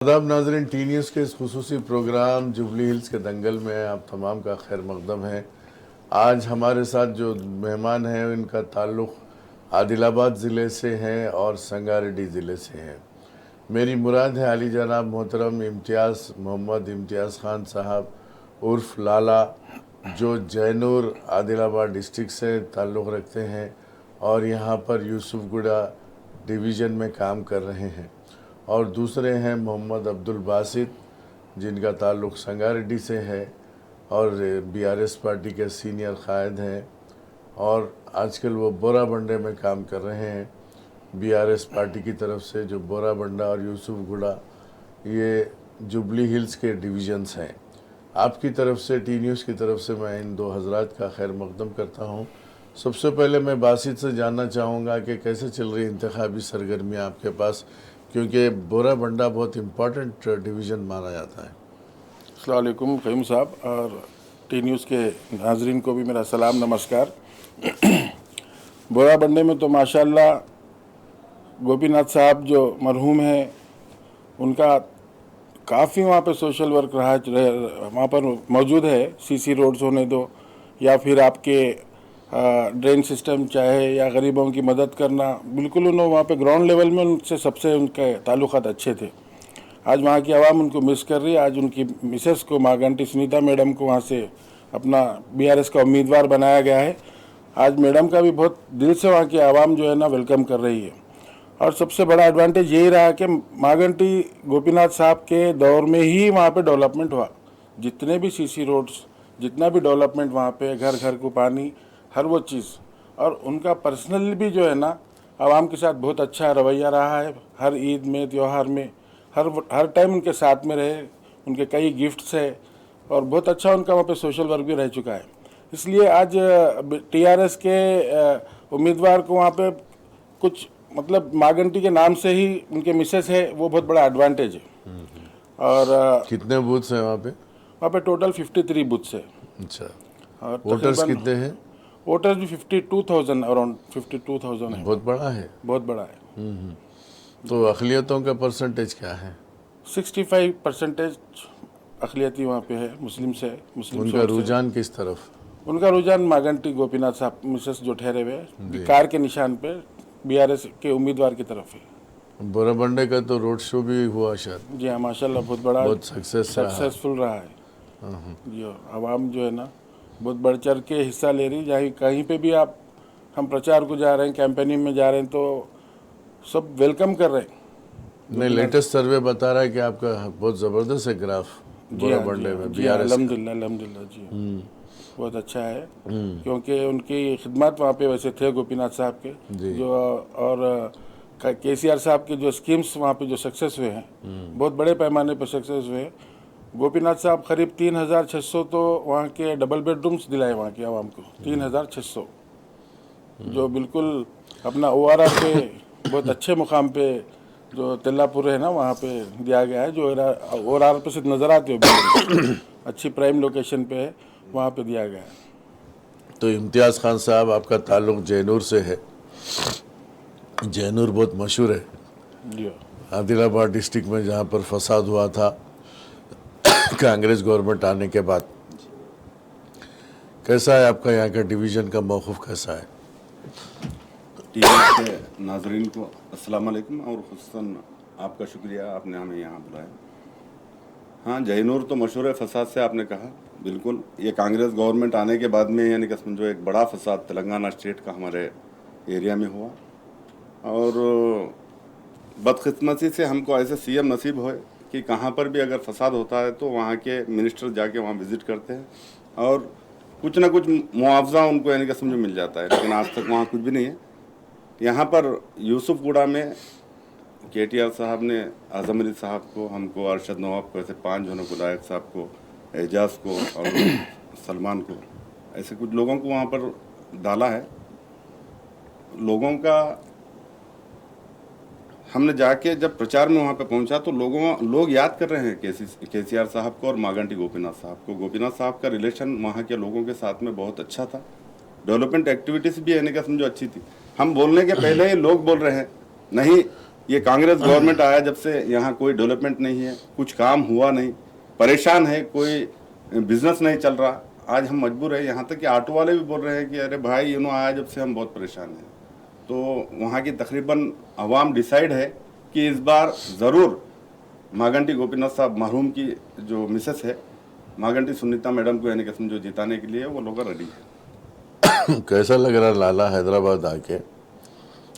आदाब नाजरीन, T news के इस खुसूसी प्रोग्राम जुबली हिल्स के दंगल में आप तमाम का खैर मकदम है। आज हमारे साथ जो मेहमान हैं इनका ताल्लुक़ आदिलाबाद ज़िले से है और संगारेड्डी ज़िले से है। मेरी मुराद है अली जनाब मोहतरम इम्तियाज़ मोहम्मद इम्तियाज़ ख़ान साहब उर्फ़ लाला, जो जैनूर आदिलाबाद डिस्ट्रिक्ट से ताल्लुक़ रखते हैं और यहाँ पर यूसुफगुड़ा डिवीज़न में काम कर रहे हैं। और दूसरे हैं मोहम्मद अब्दुल बासित, जिनका ताल्लुक़ संगारेड्डी से है और बीआरएस पार्टी के सीनियर कायद हैं और आजकल वो बोराबंडे में काम कर रहे हैं। बीआरएस पार्टी की तरफ से जो बोराबंडा और यूसुफगुड़ा ये जुबली हिल्स के डिवीज़न्स हैं। आपकी तरफ से, टी न्यूज़ की तरफ से मैं इन दो हज़रात का खैर मकदम करता हूँ। सबसे पहले मैं बासित से जानना चाहूँगा कि कैसे चल रही इंतखाबी सरगर्मियाँ आपके पास, क्योंकि बोराबंडा बहुत इम्पोर्टेंट डिवीज़न माना जाता है। अस्सलाम वालेकुम क़य्यूम साहब और टी न्यूज़ के नाजरीन को भी मेरा सलाम नमस्कार। बोराबंडे में तो माशाल्लाह गोपीनाथ साहब जो मरहूम हैं उनका काफ़ी वहाँ पे सोशल वर्क वहाँ पर मौजूद है। सीसी रोड्स होने दो या फिर आपके ड्रेन सिस्टम चाहे या गरीबों की मदद करना, बिल्कुल उन्होंने वहाँ पे ग्राउंड लेवल में उनसे सबसे उनके ताल्लुकात अच्छे थे। आज वहाँ की आवाम उनको मिस कर रही है। आज उनकी मिसेस को मागंटी सुनीता मैडम को वहाँ से अपना बीआरएस का उम्मीदवार बनाया गया है। आज मैडम का भी बहुत दिल से वहाँ की आवाम जो है ना वेलकम कर रही है। और सबसे बड़ा एडवांटेज यही रहा कि मागंटी गोपीनाथ साहब के दौर में ही वहाँ पे डेवलपमेंट हुआ। जितने भी सीसी रोड्स, जितना भी डेवलपमेंट वहाँ पे, घर घर को पानी, हर वो चीज़। और उनका पर्सनल भी जो है ना आवाम के साथ बहुत अच्छा रवैया रहा है। हर ईद में, त्यौहार में, हर टाइम उनके साथ में रहे। उनके कई गिफ्ट्स है और बहुत अच्छा उनका वहाँ पे सोशल वर्क भी रह चुका है। इसलिए आज टीआरएस के उम्मीदवार को वहाँ पे कुछ मतलब मागंटी के नाम से ही उनके मिसेस है, वो बहुत बड़ा एडवांटेज है। और कितने बूथ्स हैं वहाँ पे टोटल 53 बूथ्स है। अच्छा, और वोटर्स कितने हैं? वोटर्स भी 52,000, अराउंड 52,000 है। बहुत बड़ा है। बहुत बड़ा है। तो अक़लियतों का परसेंटेज क्या है? 65% अक़लियती वहाँ पे है, मुस्लिम से। मुस्लिम उनका रुझान किस तरफ? उनका रुझान मागंटी गोपीनाथ साहब मिसेस जो ठहरे हुए कार के निशान पे बीआरएस के उम्मीदवार की तरफ है। बोराबंडे का तो रोड शो भी हुआ शायद। जी हाँ, माशाल्लाह बहुत बड़ा, बहुत सक्सेसफुल रहा है। जी, आवाम जो है ना बहुत बढ़ चढ़ के हिस्सा ले रही। जहाँ कहीं पे भी आप, हम प्रचार को जा रहे हैं, कैंपेनिंग में जा रहे हैं, तो सब वेलकम कर रहे हैं। नहीं, लेटेस्ट सर्वे बता रहा है कि आपका बहुत ज़बरदस्त है ग्राफ बोराबंडे में बीआरएस। अल्हम्दुलिल्लाह जी, बहुत अच्छा है। क्योंकि उनकी खिदमत वहाँ पे वैसे थे गोपीनाथ साहब के जो, और केसीआर साहब के जो स्कीम्स वहाँ पे जो सक्सेस हुए हैं, बहुत बड़े पैमाने पर सक्सेस हुए हैं। गोपीनाथ साहब करीब 3,600 तो वहाँ के डबल बेडरूम्स दिलाए वहाँ की आवाम को। 3,600 जो बिल्कुल अपना ओआरआर पे बहुत अच्छे मुकाम पे जो तेल्लापुर है ना वहाँ पे दिया गया है। जो ओआरआर पे से नज़र आते हो अच्छी प्राइम लोकेशन पे है, वहाँ पे दिया गया है। तो इम्तियाज़ खान साहब, आपका ताल्लुक़ जैनूर से है। जैनूर बहुत मशहूर है जी, आदिलाबाद डिस्ट्रिक्ट में, जहाँ पर फसाद हुआ था कांग्रेस गवर्नमेंट आने के बाद। कैसा है आपका यहाँ का डिवीज़न का मौक़िफ़ कैसा है? टीवी के नाजरीन को अस्सलाम वालेकुम और खुसूसन आपका शुक्रिया, आपने हमें यहाँ बुलाया। हाँ, जैनूर तो मशहूर है फसाद से, आपने कहा बिल्कुल। ये कांग्रेस गवर्नमेंट आने के बाद में यानी कि समझो एक बड़ा फसाद तेलंगाना स्टेट का हमारे एरिया में हुआ। और बदकिस्मती से हमको ऐसे सीएम नसीब हुए कि कहाँ पर भी अगर फसाद होता है तो वहाँ के मिनिस्टर जाके वहाँ विज़िट करते हैं और कुछ ना कुछ मुआवजा उनको यानी कि समझो मिल जाता है। लेकिन आज तक वहाँ कुछ भी नहीं है। यहाँ पर यूसुफगुड़ा में केटीआर साहब ने आज़म अली साहब को, हमको, अरशद नवाब को, ऐसे 5 जनों को, लायक साहब को, एजाज को और सलमान को, ऐसे कुछ लोगों को वहाँ पर डाला है। लोगों का हमने जाके जब प्रचार में वहाँ पे पहुँचा तो लोग याद कर रहे हैं केसीआर साहब को और मागंटी गोपीनाथ साहब को। गोपीनाथ साहब का रिलेशन वहाँ के लोगों के साथ में बहुत अच्छा था। डेवलपमेंट एक्टिविटीज़ भी यानी कि समझो अच्छी थी। हम बोलने के पहले ही लोग बोल रहे हैं नहीं ये कांग्रेस गवर्नमेंट आया जब से यहाँ कोई डेवलपमेंट नहीं है, कुछ काम हुआ नहीं, परेशान है, कोई बिजनेस नहीं चल रहा। आज हम मजबूर है, यहाँ तक कि ऑटो वाले भी बोल रहे हैं कि अरे भाई आया जब से हम बहुत परेशान हैं। तो वहाँ की तकरीबन आवाम डिसाइड है कि इस बार ज़रूर मागंटी गोपीनाथ साहब मरहूम की जो मिसेस है मागंटी सुनीता मैडम को यानी कि समझो जिताने के लिए वो लोग रेडी है। कैसा लग रहा लाला हैदराबाद आके,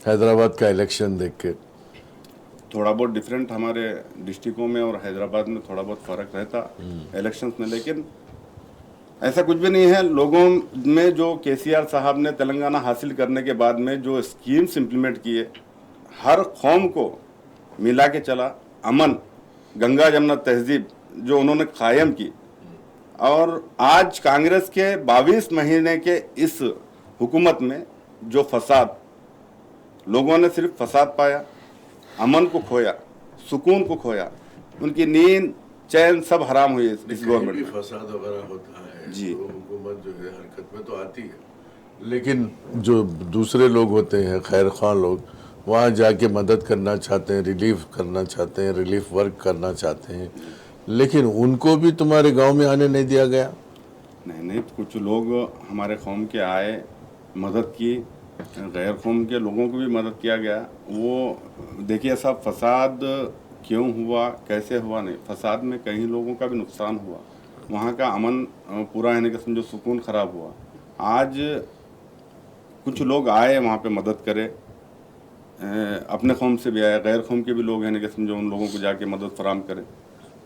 हैदराबाद का इलेक्शन देख के? थोड़ा बहुत डिफरेंट हमारे डिस्ट्रिक्टों में और हैदराबाद में थोड़ा बहुत फर्क रहता इलेक्शंस में, लेकिन ऐसा कुछ भी नहीं है। लोगों में जो केसीआर साहब ने तेलंगाना हासिल करने के बाद में जो स्कीम्स इम्प्लीमेंट किए, हर कौम को मिला के चला, अमन, गंगा जमुना तहजीब जो उन्होंने कायम की, और आज कांग्रेस के 22 महीने के इस हुकूमत में जो फसाद, लोगों ने सिर्फ फसाद पाया, अमन को खोया, सुकून को खोया, उनकी नींद चैन सब हराम हुई इस गवर्नमेंट में। फसाद वगैरह होता है जी, तो हुकूमत जो है हरकत में तो आती है, लेकिन जो दूसरे लोग होते हैं खैर ख्वाह लोग, वहाँ जाके मदद करना चाहते हैं, रिलीफ करना चाहते हैं, रिलीफ वर्क करना चाहते हैं, लेकिन उनको भी तुम्हारे गांव में आने नहीं दिया गया। नहीं, कुछ लोग हमारे कौम के आए, मदद की, गैर कौम के लोगों को भी मदद किया गया। वो देखिए साहब, फसाद क्यों हुआ, कैसे हुआ, नहीं, फसाद में कई लोगों का भी नुकसान हुआ, वहाँ का अमन पूरा है कि समझो सुकून खराब हुआ। आज कुछ लोग आए वहाँ पे मदद करे, अपने कौम से भी आए, गैर कौम के भी लोग हैं कि समझो उन लोगों को जाके मदद फराम करें,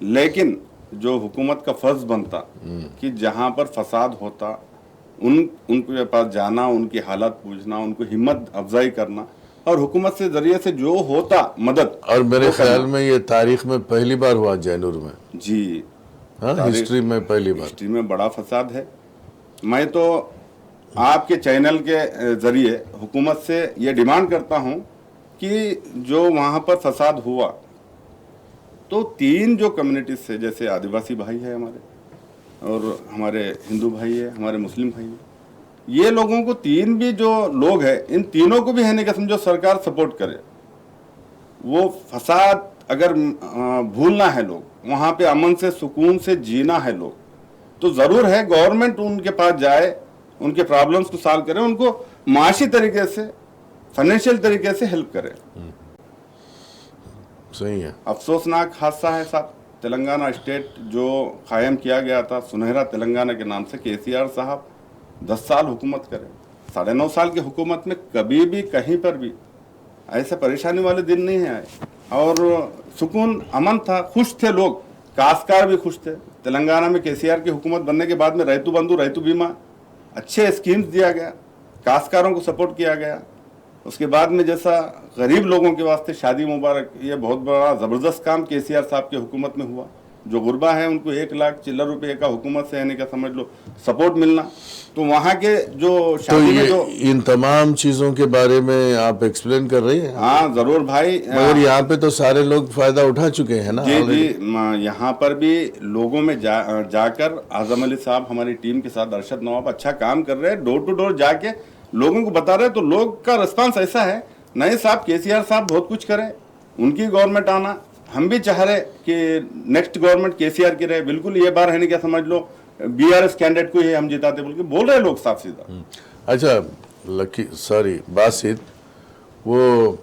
लेकिन जो हुकूमत का फ़र्ज बनता कि जहाँ पर फसाद होता उनके पास जाना, उनकी हालत पूछना, उनको हिम्मत अफजाई करना, और हुकूमत से जरिए से जो होता मदद। और मेरे ख्याल में ये तारीख में पहली बार हुआ जैनूर में। जी हाँ, हिस्ट्री में पहली बार। हिस्ट्री में बड़ा फसाद है। मैं तो आपके चैनल के जरिए हुकूमत से ये डिमांड करता हूँ कि जो वहाँ पर फसाद हुआ, तो 3 जो कम्युनिटीज से, जैसे आदिवासी भाई है हमारे, और हमारे हिंदू भाई है, हमारे मुस्लिम भाई है, ये लोगों को 3 भी जो लोग हैं, इन तीनों को भी है कि समझो सरकार सपोर्ट करे। वो फसाद अगर भूलना है लोग, वहाँ पे अमन से सुकून से जीना है लोग, तो ज़रूर है गवर्नमेंट उनके पास जाए, उनके प्रॉब्लम्स को सॉल्व करे, उनको माशी तरीके से, फाइनेंशियल तरीके से हेल्प करे। सही है। अफसोसनाक हादसा है साहब, तेलंगाना स्टेट जो कायम किया गया था सुनहरा तेलंगाना के नाम से, केसीआर साहब 10 साल हुकूमत करें, 9.5 साल की हुकूमत में कभी भी कहीं पर भी ऐसे परेशानी वाले दिन नहीं आए, और सुकून अमन था, खुश थे लोग, काश्तकार भी खुश थे। तेलंगाना में केसीआर की हुकूमत बनने के बाद में रैतु बंधु, रैतु बीमा, अच्छे स्कीम्स दिया गया, काश्तकारों को सपोर्ट किया गया। उसके बाद में जैसा गरीब लोगों के वास्ते शादी मुबारक, ये बहुत बड़ा ज़बरदस्त काम केसीआर साहब की हुकूमत में हुआ। जो गुरबा है उनको 1 लाख चिल्लर रुपये का हुकूमत से यानी कि समझ लो सपोर्ट मिलना, तो वहाँ के जो शादी में जो इन तमाम चीज़ों के बारे में आप एक्सप्लेन कर रही हैं? हाँ ज़रूर भाई, मगर यहाँ पे तो सारे लोग फायदा उठा चुके हैं ना। जी, यहाँ पर भी लोगों में जाकर आजम अली साहब हमारी टीम के साथ, अरशद नवाब अच्छा काम कर रहे हैं, डोर टू डोर जाके लोगों को बता रहे हैं, तो लोग का रिस्पांस ऐसा है, नहीं साहब केसीआर साहब बहुत कुछ करें, उनकी गवर्नमेंट आना, हम भी चाह रहे कि नेक्स्ट गवर्नमेंट केसीआर की रहे, बिल्कुल ये बार है नहीं क्या समझ लो बीआरएस कैंडिडेट को ही हम जिताते बोल रहे लोग साफ सीधा। अच्छा बासित, वो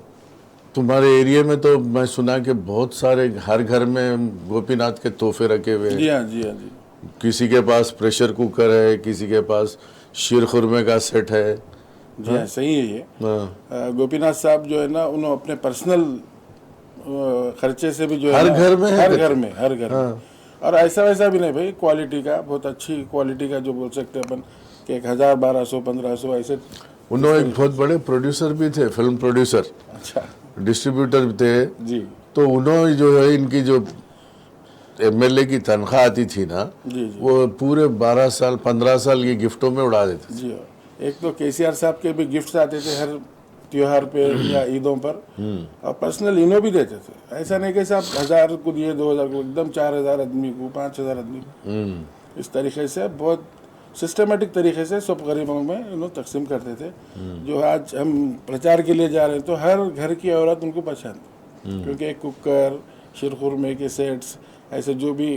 तुम्हारे एरिया में तो मैं सुना कि बहुत सारे हर घर में गोपीनाथ के तोहफे रखे हुए हैं। जी हाँ, जी हाँ, जी। किसी के पास प्रेशर कुकर है, किसी के पास शीर खुरमे का सेट है। जी हाँ, सही है ये। गोपीनाथ साहब जो है ना, उन्होंने अपने पर्सनल खर्चे से भी जो है हर घर में, हर घर में, और ऐसा वैसा भी नहीं भाई, क्वालिटी का, बहुत अच्छी क्वालिटी का जो बोल सकते हैं अपन कि 1000, 1200, 1500 ऐसे। उन्होंने एक बहुत बड़े प्रोड्यूसर भी थे, फिल्म प्रोड्यूसर, अच्छा, डिस्ट्रीब्यूटर भी थे जी। तो उन्होंने जो है इनकी जो एमएलए की तनख्वाह आती थी ना, जी, जी। वो पूरे 12 साल 15 साल ये गिफ्टों में उड़ा देते थे। जी, एक तो केसीआर साहब के भी गिफ्ट्स आते थे हर त्योहार पे या ईदों पर, और पर्सनल इनो भी देते थे। ऐसा नहीं कि साहब 1000 को दिए, 2000 को, एकदम 4000 आदमी को, 5000 आदमी को, इस तरीके से बहुत सिस्टमेटिक तरीके से सब गरीबों में इन्होंने तकसीम करते थे। जो आज हम प्रचार के लिए जा रहे हैं तो हर घर की औरत उनको पहचानती, क्योंकि एक कुकर, शीरखुरमे के सेट्स, ऐसे जो भी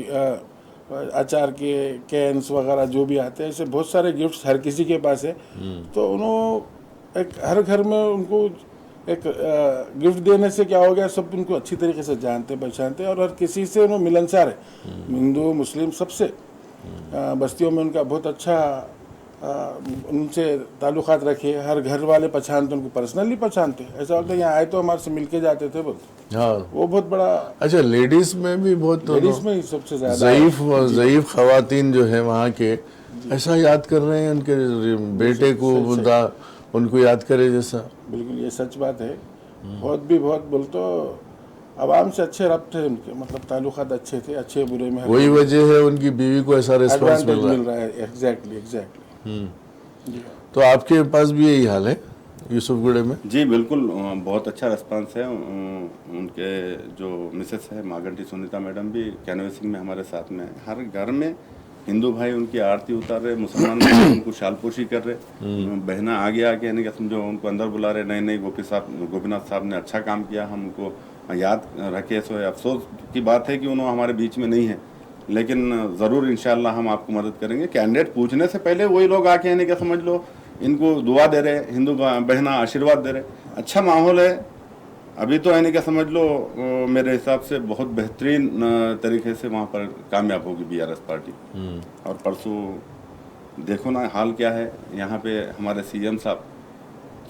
अचार के कैंस वगैरह जो भी आते हैं, ऐसे बहुत सारे गिफ्ट्स हर किसी के पास है। तो उन्होंने एक हर घर में उनको एक गिफ्ट देने से क्या हो गया, सब उनको अच्छी तरीके से जानते पहचानते और हर किसी से उन्होंने मिलनसार है, हिंदू मुस्लिम सबसे। बस्तियों में उनका बहुत अच्छा उनसे ताल्लुकात रखे, हर घर वाले पहचानते, उनको पर्सनली पहचानते। ऐसा होता है यहाँ आए तो हमारे से मिल के जाते थे बोलते। हाँ, वो बहुत बड़ा। अच्छा, लेडीज में भी बहुत लेडीज में ही सबसे ज्यादा ज़ईफ खवातीन जो है वहाँ के, ऐसा याद कर रहे हैं उनके बेटे को, उनको याद करे जैसा। बिल्कुल ये सच बात है। बहुत बोलते आवाम से अच्छे रब्त थे उनके, मतलब ताल्लुकात अच्छे थे, अच्छे बुरे में। वही वजह है उनकी बीवी को ऐसा रिस्पॉन्स मिल रहा है। एग्जैक्टली। तो आपके पास भी यही हाल है यूसुफगढ़ में? जी बिल्कुल, बहुत अच्छा रिस्पांस है। उनके जो मिसेस है मागंटी सुनीता मैडम भी कैनवेसिंग में हमारे साथ में है। हर घर में हिंदू भाई उनकी आरती उतार रहे, मुसलमान भाई उनको शालपोशी कर रहे, बहना आगे आके यानी कि समझो उनको अंदर बुला रहे। नहीं गोपीनाथ साहब ने अच्छा काम किया, हम उनको याद रखे। सो अफसोस की बात है कि उन्होंने हमारे बीच में नहीं है, लेकिन ज़रूर इंशाल्लाह हम आपको मदद करेंगे। कैंडिडेट पूछने से पहले वही लोग आके यानी कि समझ लो इनको दुआ दे रहे, हिंदू बहना आशीर्वाद दे रहे। अच्छा माहौल है अभी तो, यानी कि समझ लो मेरे हिसाब से बहुत बेहतरीन तरीके से वहाँ पर कामयाब होगी बीआरएस पार्टी। और परसों देखो ना हाल क्या है यहाँ पे। हमारे सीएम साहब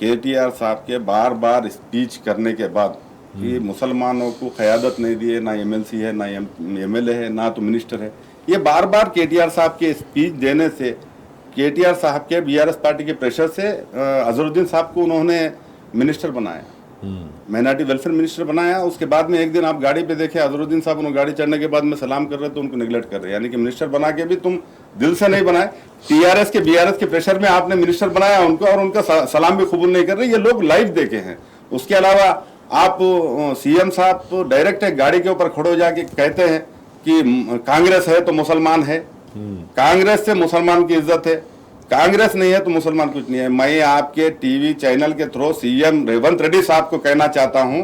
केटीआर साहब के बार बार स्पीच करने के बाद कि मुसलमानों को क़यादत नहीं दी है, ना एमएलसी है, ना एमएलए है, ना तो मिनिस्टर है। ये बार बार केटीआर साहब के स्पीच देने से, केटीआर साहब के बीआरएस पार्टी के प्रेशर से अजहरुद्दीन साहब को उन्होंने मिनिस्टर बनाया, माइनॉरिटी वेलफेयर मिनिस्टर बनाया। उसके बाद में एक दिन आप गाड़ी पे देखे अजहरुद्दीन साहब उन्होंने गाड़ी चढ़ने के बाद में सलाम कर रहे तो उनको निगलेक्ट कर रहे, यानी कि मिनिस्टर बना के भी तुम दिल से नहीं बनाए। टीआरएस के बीआरएस के प्रेशर में आपने मिनिस्टर बनाया उनको, और उनका सलाम भी कबूल नहीं कर रहे। ये लोग लाइव देखे हैं। उसके अलावा आप सीएम साहब तो डायरेक्ट एक गाड़ी के ऊपर खड़े हो जाके कहते हैं कि कांग्रेस है तो मुसलमान है, कांग्रेस से मुसलमान की इज्जत है, कांग्रेस नहीं है तो मुसलमान कुछ नहीं है। मैं आपके टीवी चैनल के थ्रू सीएम रेवंत रेड्डी साहब को कहना चाहता हूं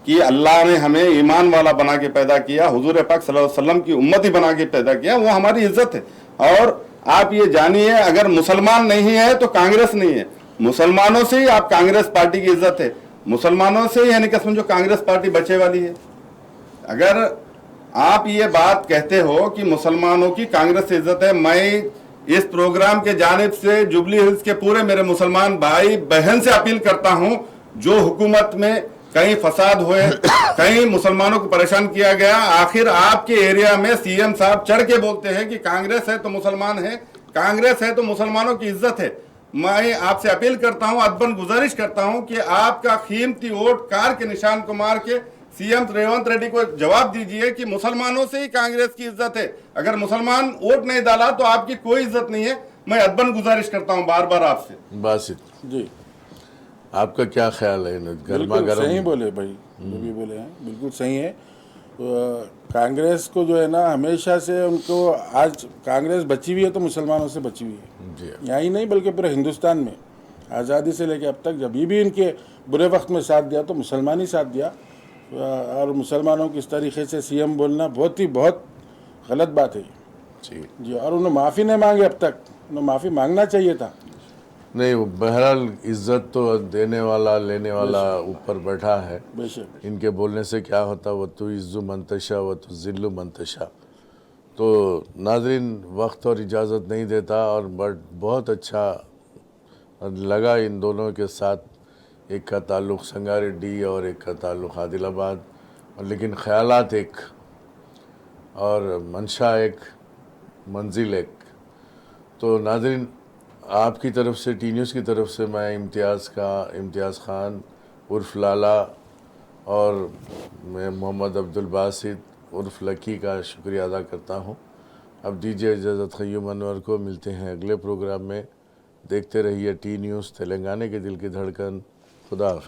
कि अल्लाह ने हमें ईमान वाला बना के पैदा किया, हुजूर पाक सल्लल्लाहु अलैहि वसल्लम की उम्मती बना के पैदा किया, वो हमारी इज्जत है। और आप ये जानिए अगर मुसलमान नहीं है तो कांग्रेस नहीं है, मुसलमानों से ही आप कांग्रेस पार्टी की इज्जत है, मुसलमानों से यानी कि समझो कांग्रेस पार्टी बचे वाली है। अगर आप ये बात कहते हो कि मुसलमानों की कांग्रेस से इज्जत है, मैं इस प्रोग्राम के जानिब से जुबली हिल्स के पूरे मेरे मुसलमान भाई बहन से अपील करता हूं, जो हुकूमत में कहीं फसाद हुए, कहीं मुसलमानों को परेशान किया गया, आखिर आपके एरिया में सीएम साहब चढ़ के बोलते हैं कि कांग्रेस है तो मुसलमान है, कांग्रेस है तो मुसलमानों की इज्जत है। मैं आपसे अपील करता हूं, अदबन गुजारिश करता हूं कि आपका कीमती वोट कार के निशान को मार के सीएम रेवंत रेड्डी को जवाब दीजिए कि मुसलमानों से ही कांग्रेस की इज्जत है। अगर मुसलमान वोट नहीं डाला तो आपकी कोई इज्जत नहीं है। मैं अदबन गुजारिश करता हूं बार बार आपसे। बासित जी, आपका क्या ख्याल है? बिल्कुल सही बोले भाई, जो भी बोले हैं बिल्कुल सही है। कांग्रेस को जो है ना हमेशा से उनको, आज कांग्रेस बची हुई है तो मुसलमानों से बची हुई है, यहाँ ही नहीं बल्कि पूरे हिंदुस्तान में। आज़ादी से लेकर अब तक जब भी इनके बुरे वक्त में साथ दिया तो मुसलमान ही साथ दिया। और मुसलमानों की इस तरीके से सीएम बोलना बहुत गलत बात है जी। और उन्हें माफ़ी नहीं मांगे अब तक, उन्हें माफ़ी मांगना चाहिए था। नहीं, वो बहरहाल इज्जत तो देने वाला लेने वाला ऊपर बैठा है। बेशक इनके बोलने से क्या होता, वो तो इज्जु मंतशा व तो जिल्लु मंतशा। तो नाजरीन वक्त और इजाज़त नहीं देता, और बट बहुत अच्छा लगा इन दोनों के साथ। एक का ताल्लुक़ संगारेड्डी और एक का ताल्लुक़ आदिलाबाद, और लेकिन ख़यालात एक और मंशा एक, मंजिल एक। तो नाज़रीन आपकी तरफ से, टी न्यूज़ की तरफ से मैं इम्तियाज़ ख़ान उर्फ़ लाला और मैं मोहम्मद अब्दुल बासित उर्फ़ लकी का शुक्रिया अदा करता हूँ। अब दीजिए इजाज़त क़य्यूम अनवर को। मिलते हैं अगले प्रोग्राम में। देखते रहिए टी न्यूज़, तेलंगाना के दिल की धड़कन। खुदा हाफ़िज़।